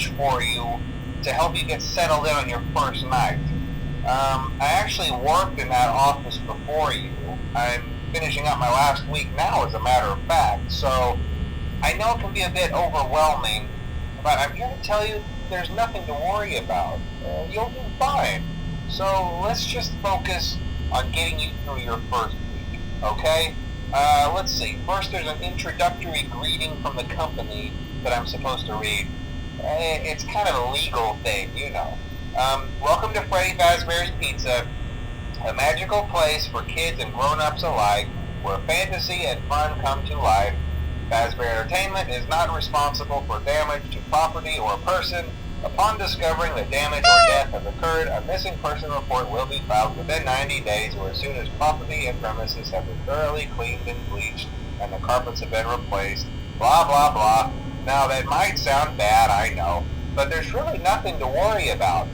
speech for you to help you get settled in on your first night. I actually worked in that office before you. I'm finishing up my last week now, as a matter of fact, so I know it can be a bit overwhelming, but I'm here to tell you there's nothing to worry about. You'll do fine. So let's just focus on getting you through your first week, okay? Let's see. First, there's an introductory greeting from the company that I'm supposed to read. It's kind of a legal thing, you know. Welcome to Freddy Fazbear's Pizza, a magical place for kids and grown-ups alike, where fantasy and fun come to life. Fazbear Entertainment is not responsible for damage to property or person. Upon discovering that damage or death has occurred, a missing person report will be filed within 90 days or as soon as property and premises have been thoroughly cleaned and bleached and the carpets have been replaced. Blah, blah, blah. Now, that might sound bad, I know, but there's really nothing to worry about.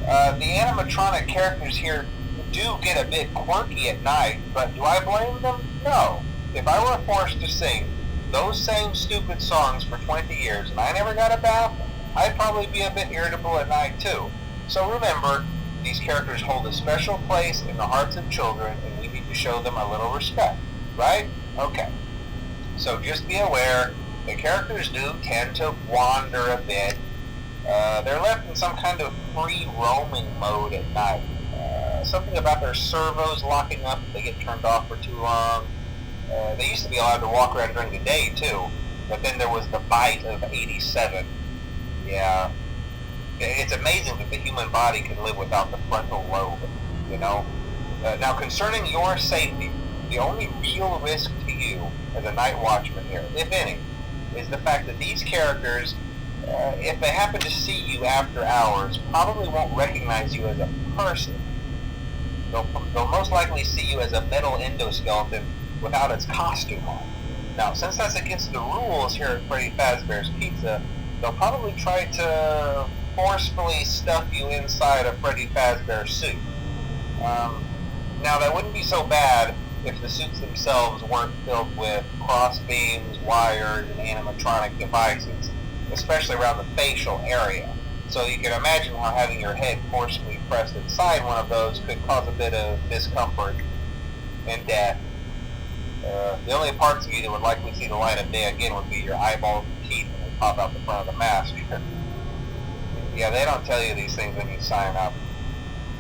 The animatronic characters here do get a bit quirky at night, but do I blame them? No. If I were forced to sing those same stupid songs for 20 years and I never got a bath, I'd probably be a bit irritable at night too. So remember, these characters hold a special place in the hearts of children and we need to show them a little respect, right? Okay. So just be aware, the characters do tend to wander a bit. They're left in some kind of free roaming mode at night. Something about their servos locking up if they get turned off for too long. They used to be allowed to walk around during the day too, but then there was the bite of 87. Yeah, it's amazing that the human body can live without the frontal lobe, you know. Now, concerning your safety, the only real risk to you as a night watchman here, if any, is the fact that these characters, if they happen to see you after hours, probably won't recognize you as a person. They'll most likely see you as a metal endoskeleton without its costume on. Now, since that's against the rules here at Freddy Fazbear's Pizza, they'll probably try to forcefully stuff you inside a Freddy Fazbear suit. Now, that wouldn't be so bad if the suits themselves weren't filled with cross beams, wires, and animatronic devices, especially around the facial area. So you can imagine how having your head forcefully pressed inside one of those could cause a bit of discomfort and death. The only parts of you that would likely see the light of day again would be your eyeballs and teeth when they pop out the front of the mask. Yeah, they don't tell you these things when you sign up.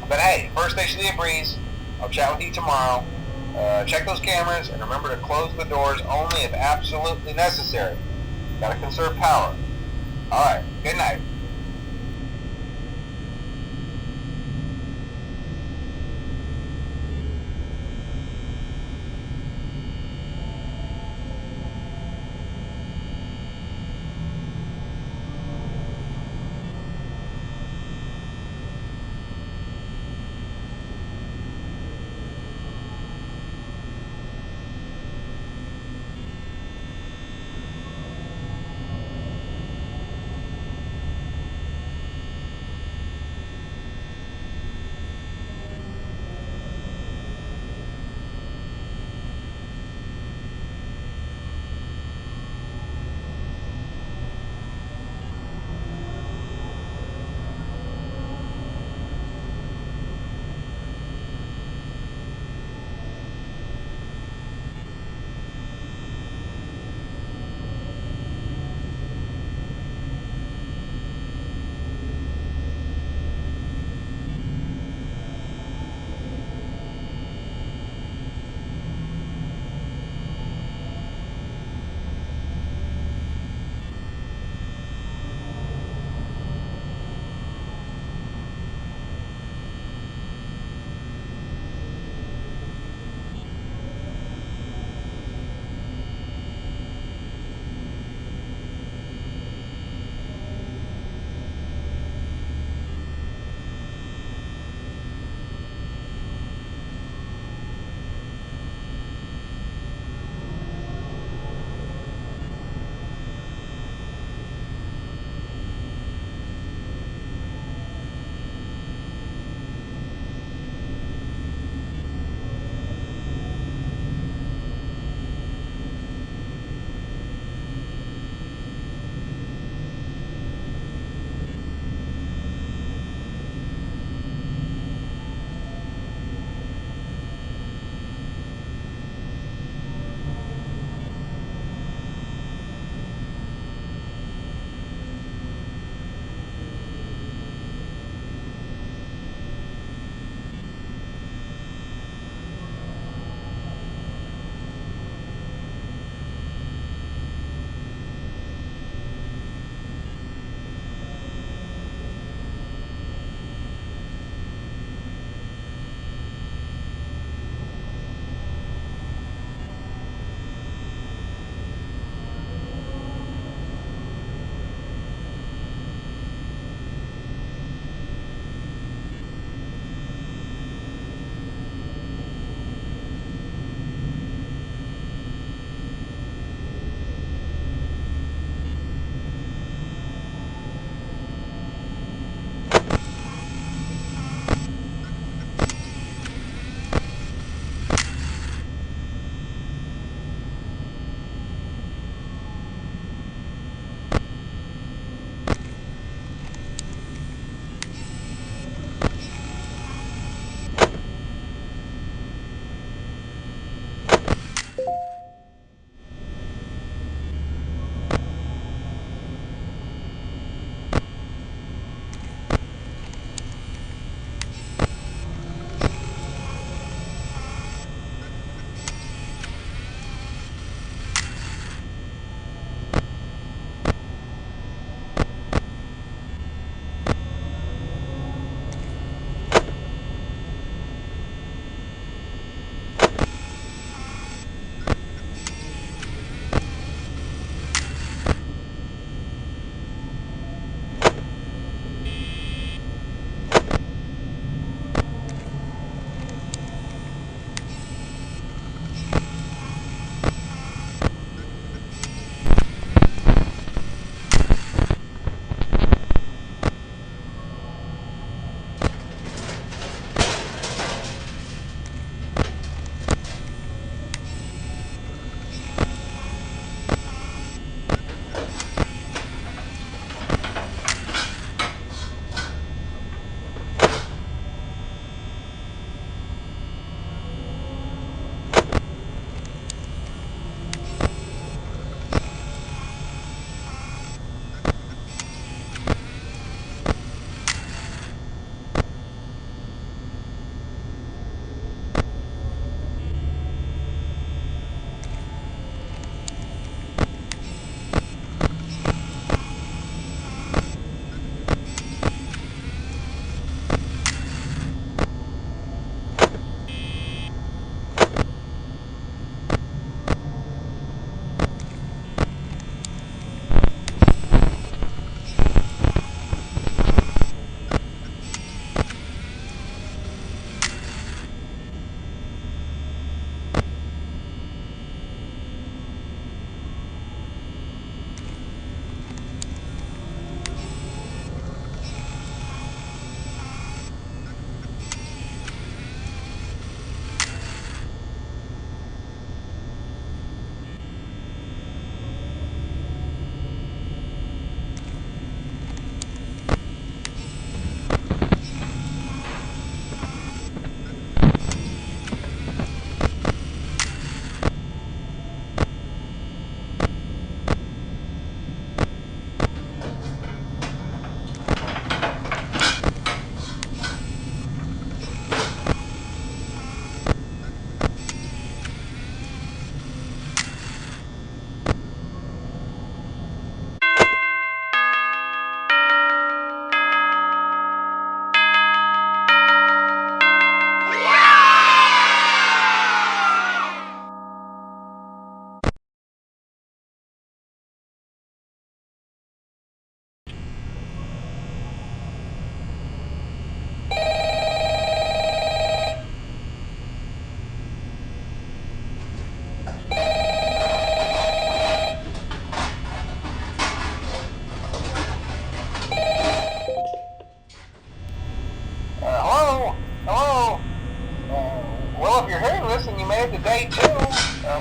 But hey, first station of the breeze. I'll chat with you tomorrow. Check those cameras and remember to close the doors only if absolutely necessary. Gotta conserve power. Alright, good night.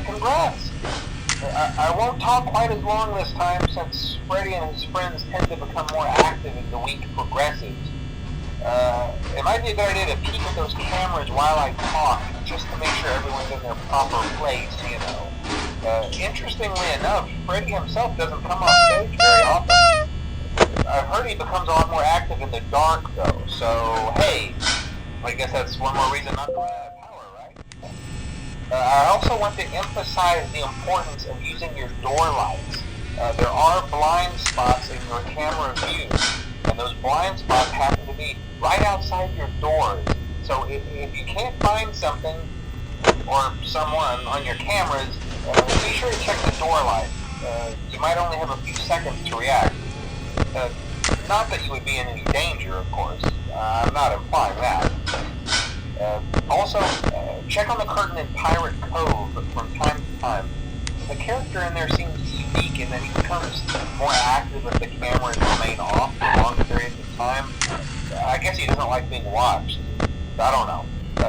Congrats! I won't talk quite as long this time since Freddy and his friends tend to become more active as the week progresses. It might be a good idea to peek at those cameras while I talk, just to make sure everyone's in their proper place, you know. Interestingly enough, Freddy himself doesn't come off stage very often. I've heard he becomes a lot more active in the dark, though, so hey, I guess that's one more reason not to run out of power, right? I also want to emphasize the importance of using your door lights. There are blind spots in your camera view, and those blind spots happen to be right outside your doors. So if you can't find something or someone on your cameras, be sure to check the door light. You might only have a few seconds to react. Not that you would be in any danger, of course. I'm not implying that. Also, check on the curtain in Pirate Cove from time to time. The character in there seems unique in that he becomes more active if the cameras remain off for long periods of time. I guess he doesn't like being watched. I don't know.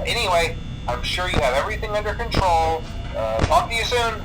Anyway, I'm sure you have everything under control. Talk to you soon.